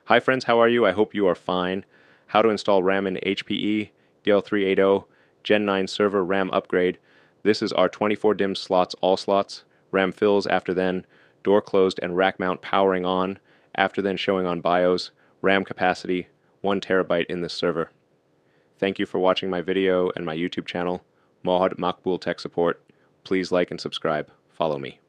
Hi friends, how are you? I hope you are fine. How to install RAM in HPE DL380 Gen9 server RAM upgrade. This is our 24 DIMM slots, all slots. RAM fills after then, door closed and rack mount powering on, after then showing on BIOS. RAM capacity 1 terabyte in this server. Thank you for watching my video and my YouTube channel, Mohad Makbul Tech Support. Please like and subscribe. Follow me.